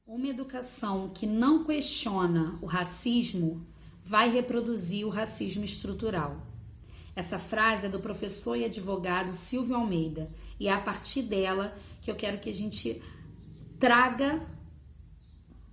Uma educação que não questiona o racismo vai reproduzir o racismo estrutural. Essa frase é do professor e advogado Silvio Almeida e é a partir dela que eu quero que a gente traga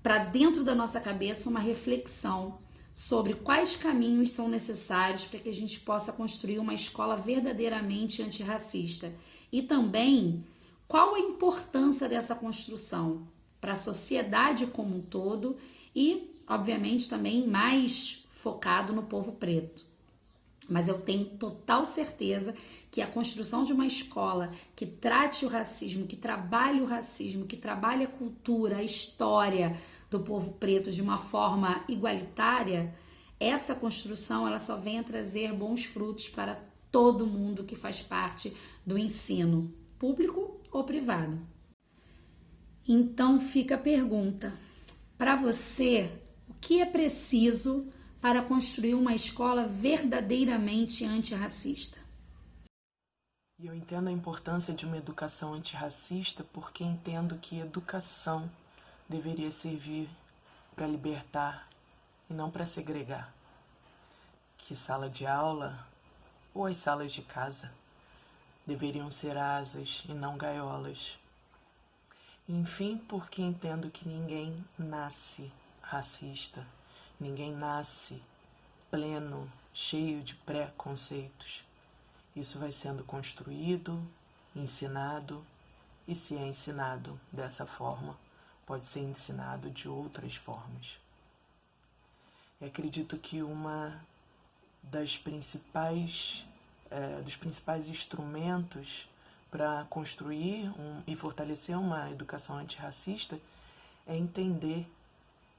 para dentro da nossa cabeça uma reflexão sobre quais caminhos são necessários para que a gente possa construir uma escola verdadeiramente antirracista e também qual a importância dessa construção para a sociedade como um todo e, obviamente, também mais focado no povo preto. Mas eu tenho total certeza que a construção de uma escola que trate o racismo, que trabalhe o racismo, que trabalhe a cultura, a história do povo preto de uma forma igualitária, essa construção ela só vem a trazer bons frutos para todo mundo que faz parte do ensino, público ou privado. Então fica a pergunta, para você, o que é preciso para construir uma escola verdadeiramente antirracista? E eu entendo a importância de uma educação antirracista porque entendo que educação deveria servir para libertar e não para segregar. Que sala de aula ou as salas de casa deveriam ser asas e não gaiolas. Enfim, porque entendo que ninguém nasce racista, ninguém nasce pleno, cheio de preconceitos. Isso vai sendo construído, ensinado, e se é ensinado dessa forma, pode ser ensinado de outras formas. E acredito que uma dos principais instrumentos para construir e fortalecer uma educação antirracista é entender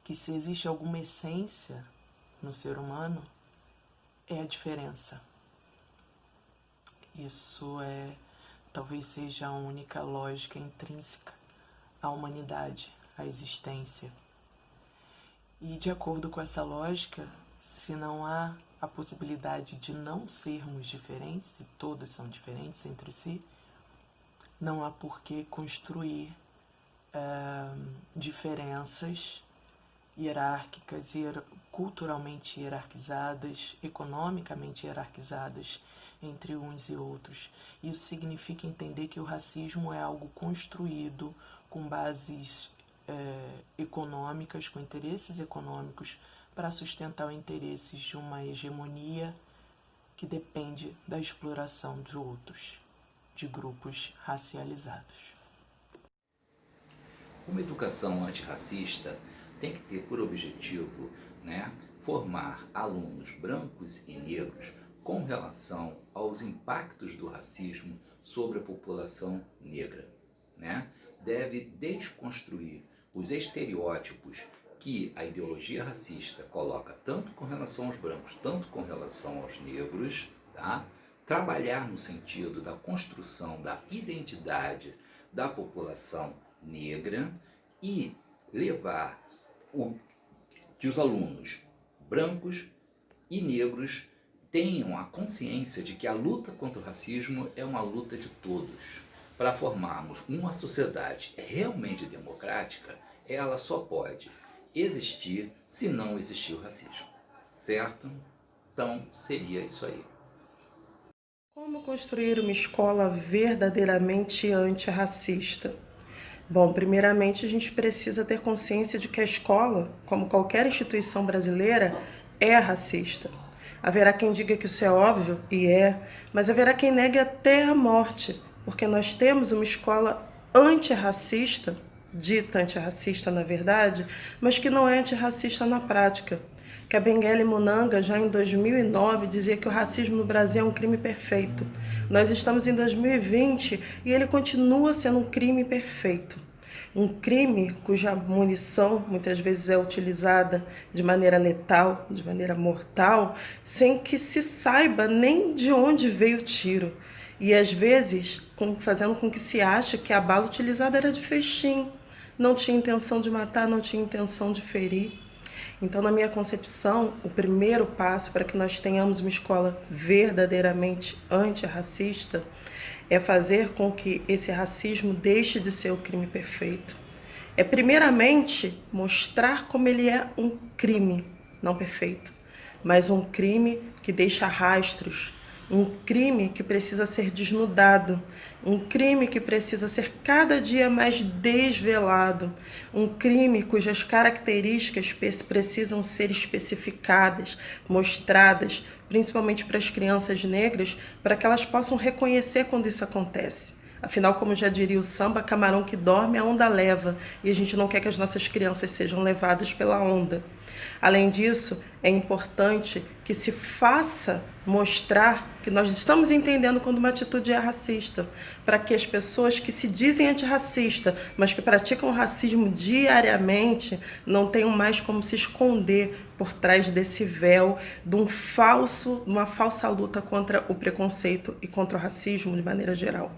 que se existe alguma essência no ser humano, é a diferença. Isso talvez seja a única lógica intrínseca à humanidade, à existência. E de acordo com essa lógica, se não há a possibilidade de não sermos diferentes, e todos são diferentes entre si, não há por que construir diferenças hierárquicas, culturalmente hierarquizadas, economicamente hierarquizadas entre uns e outros. Isso significa entender que o racismo é algo construído com bases econômicas, com interesses econômicos, para sustentar os interesses de uma hegemonia que depende da exploração de outros, de grupos racializados. Uma educação antirracista tem que ter por objetivo, formar alunos brancos e negros com relação aos impactos do racismo sobre a população negra. Deve desconstruir os estereótipos que a ideologia racista coloca tanto com relação aos brancos, tanto com relação aos negros, trabalhar no sentido da construção da identidade da população negra e levar que os alunos brancos e negros tenham a consciência de que a luta contra o racismo é uma luta de todos. Para formarmos uma sociedade realmente democrática, ela só pode existir se não existir o racismo, certo? Então seria isso aí. Como construir uma escola verdadeiramente antirracista? Bom, primeiramente a gente precisa ter consciência de que a escola, como qualquer instituição brasileira, é racista. Haverá quem diga que isso é óbvio, e é, mas haverá quem negue até a morte, porque nós temos uma escola antirracista, dita antirracista na verdade, mas que não é antirracista na prática. Que a Benguele Munanga, já em 2009, dizia que o racismo no Brasil é um crime perfeito. Nós estamos em 2020 e ele continua sendo um crime perfeito. Um crime cuja munição muitas vezes é utilizada de maneira letal, de maneira mortal, sem que se saiba nem de onde veio o tiro. E às vezes fazendo com que se ache que a bala utilizada era de festim. Não tinha intenção de matar, não tinha intenção de ferir. Então, na minha concepção, o primeiro passo para que nós tenhamos uma escola verdadeiramente antirracista é fazer com que esse racismo deixe de ser o crime perfeito. é primeiramente mostrar como ele é um crime, não perfeito, mas um crime que deixa rastros, um crime que precisa ser desnudado, um crime que precisa ser cada dia mais desvelado, um crime cujas características precisam ser especificadas, mostradas, principalmente para as crianças negras, para que elas possam reconhecer quando isso acontece. Afinal, como já diria o samba, camarão que dorme, a onda leva, e a gente não quer que as nossas crianças sejam levadas pela onda. Além disso, é importante que se faça mostrar que nós estamos entendendo quando uma atitude é racista, para que as pessoas que se dizem antirracistas, mas que praticam racismo diariamente, não tenham mais como se esconder por trás desse véu de uma falsa luta contra o preconceito e contra o racismo de maneira geral.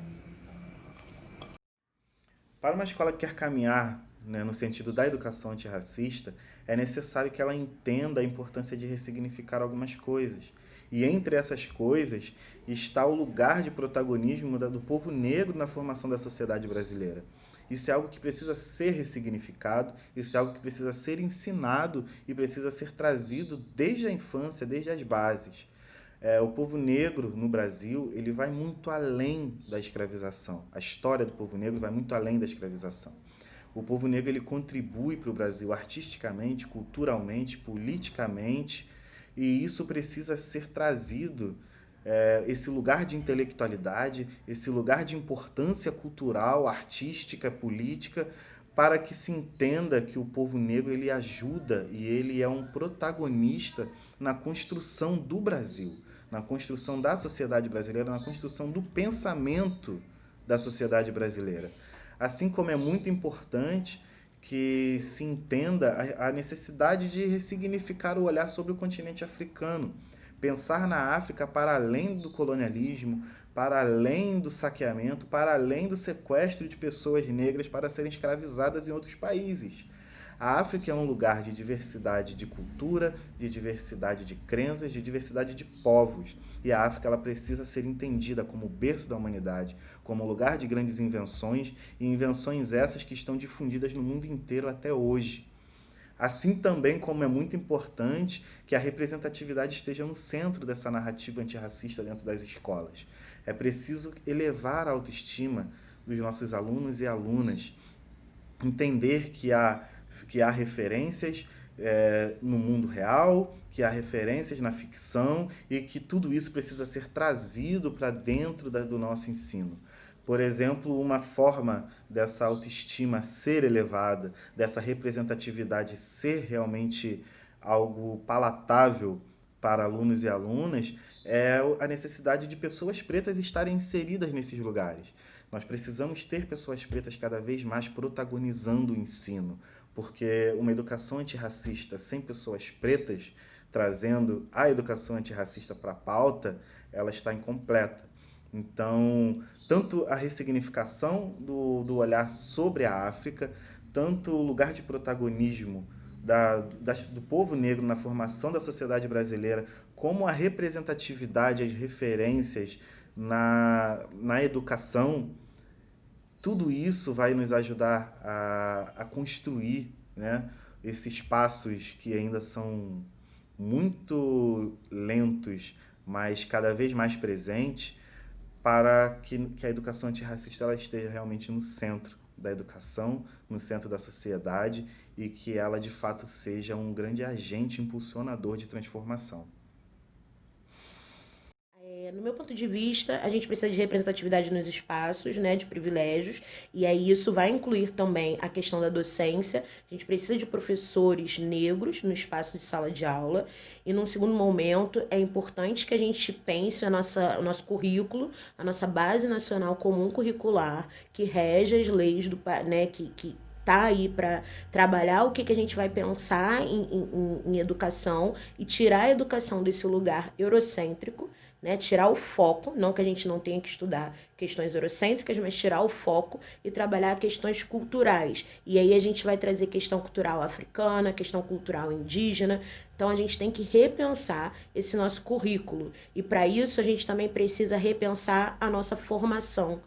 Para uma escola que quer caminhar, né, no sentido da educação antirracista, é necessário que ela entenda a importância de ressignificar algumas coisas. E entre essas coisas está o lugar de protagonismo do povo negro na formação da sociedade brasileira. Isso é algo que precisa ser ressignificado, isso é algo que precisa ser ensinado e precisa ser trazido desde a infância, desde as bases. O povo negro no Brasil, ele vai muito além da escravização. A história do povo negro vai muito além da escravização. O povo negro ele contribui para o Brasil artisticamente, culturalmente, politicamente, e isso precisa ser trazido, esse lugar de intelectualidade, esse lugar de importância cultural, artística, política, para que se entenda que o povo negro ele ajuda e ele é um protagonista na construção do Brasil, na construção da sociedade brasileira, na construção do pensamento da sociedade brasileira. Assim como é muito importante que se entenda a necessidade de ressignificar o olhar sobre o continente africano, pensar na África para além do colonialismo, para além do saqueamento, para além do sequestro de pessoas negras para serem escravizadas em outros países. A África é um lugar de diversidade de cultura, de diversidade de crenças, de diversidade de povos. E a África ela precisa ser entendida como o berço da humanidade, como lugar de grandes invenções, e invenções essas que estão difundidas no mundo inteiro até hoje. Assim também como é muito importante que a representatividade esteja no centro dessa narrativa antirracista dentro das escolas. É preciso elevar a autoestima dos nossos alunos e alunas, entender que há referências no mundo real, que há referências na ficção e que tudo isso precisa ser trazido para dentro do nosso ensino. Por exemplo, uma forma dessa autoestima ser elevada, dessa representatividade ser realmente algo palatável para alunos e alunas, é a necessidade de pessoas pretas estarem inseridas nesses lugares. Nós precisamos ter pessoas pretas cada vez mais protagonizando o ensino, porque uma educação antirracista sem pessoas pretas, trazendo a educação antirracista para a pauta, ela está incompleta. Então, tanto a ressignificação do olhar sobre a África, tanto o lugar de protagonismo do povo negro na formação da sociedade brasileira, como a representatividade, as referências na educação, tudo isso vai nos ajudar a construir, né, esses passos que ainda são muito lentos, mas cada vez mais presentes, para que a educação antirracista ela esteja realmente no centro da educação, no centro da sociedade e que ela de fato seja um grande agente impulsionador de transformação. No meu ponto de vista, a gente precisa de representatividade nos espaços, né, de privilégios, e aí isso vai incluir também a questão da docência. A gente precisa de professores negros no espaço de sala de aula, e num segundo momento é importante que a gente pense o nosso currículo, a nossa base nacional comum curricular, que rege as leis né, que tá aí para trabalhar o que a gente vai pensar em educação e tirar a educação desse lugar eurocêntrico, né, tirar o foco, não que a gente não tenha que estudar questões eurocêntricas, mas tirar o foco e trabalhar questões culturais. E aí a gente vai trazer questão cultural africana, questão cultural indígena. Então a gente tem que repensar esse nosso currículo. E para isso a gente também precisa repensar a nossa formação.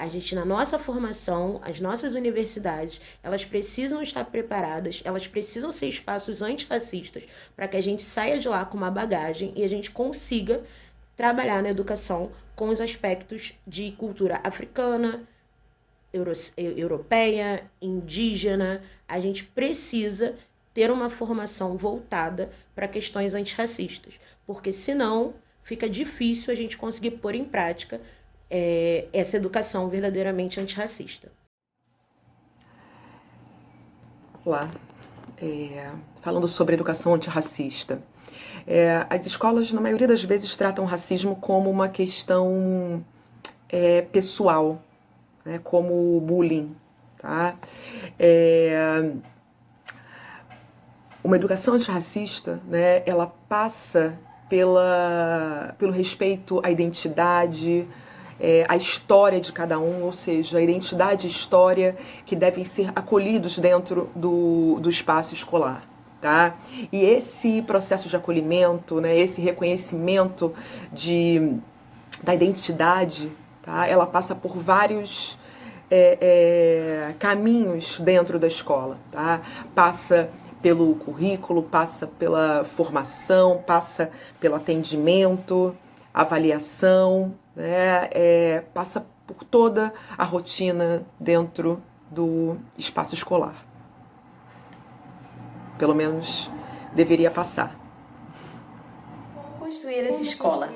A gente, na nossa formação, as nossas universidades, elas precisam estar preparadas, elas precisam ser espaços antirracistas para que a gente saia de lá com uma bagagem e a gente consiga trabalhar na educação com os aspectos de cultura africana, europeia, indígena. A gente precisa ter uma formação voltada para questões antirracistas, porque senão fica difícil a gente conseguir pôr em prática essa educação verdadeiramente antirracista. Olá, falando sobre educação antirracista. As escolas, na maioria das vezes, tratam o racismo como uma questão pessoal, né, como bullying, tá? Uma educação antirracista, né, ela passa pelo respeito à identidade, a história de cada um, ou seja, a identidade e história que devem ser acolhidos dentro do espaço escolar. Tá? E esse processo de acolhimento, né, esse reconhecimento da identidade, tá? Ela passa por vários caminhos dentro da escola. Tá? Passa pelo currículo, passa pela formação, passa pelo atendimento, avaliação, né? Passa por toda a rotina dentro do espaço escolar. Pelo menos deveria passar. Como construir essa escola?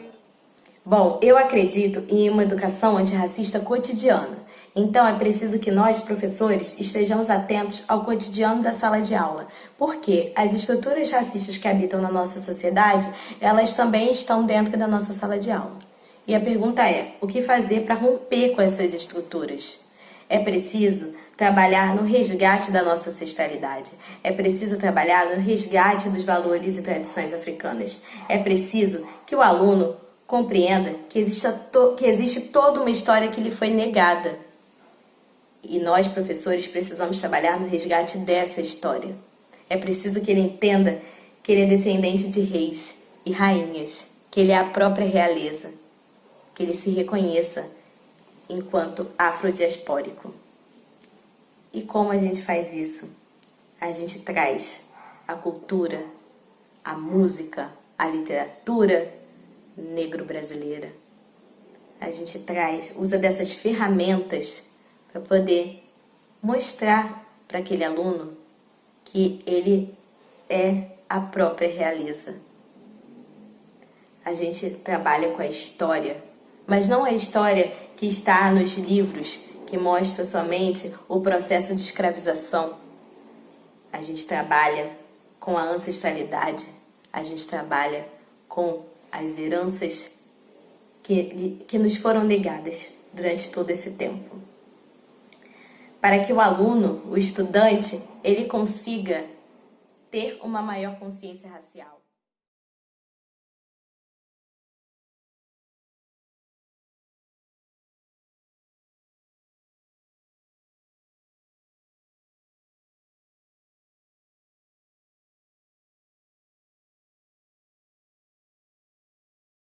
Bom, eu acredito em uma educação antirracista cotidiana. Então, é preciso que nós, professores, estejamos atentos ao cotidiano da sala de aula. Porque as estruturas racistas que habitam na nossa sociedade, elas também estão dentro da nossa sala de aula. E a pergunta é, o que fazer para romper com essas estruturas? É preciso trabalhar no resgate da nossa ancestralidade. É preciso trabalhar no resgate dos valores e tradições africanas. É preciso que o aluno compreenda que existe toda uma história que lhe foi negada. E nós, professores, precisamos trabalhar no resgate dessa história. É preciso que ele entenda que ele é descendente de reis e rainhas, que ele é a própria realeza, que ele se reconheça enquanto afrodiaspórico. E como a gente faz isso? A gente traz a cultura, a música, a literatura negro-brasileira. A gente usa dessas ferramentas para poder mostrar para aquele aluno que ele é a própria realeza. A gente trabalha com a história, mas não a história que está nos livros, que mostra somente o processo de escravização. A gente trabalha com a ancestralidade, a gente trabalha com as heranças que nos foram negadas durante todo esse tempo. Para que o aluno, o estudante, ele consiga ter uma maior consciência racial.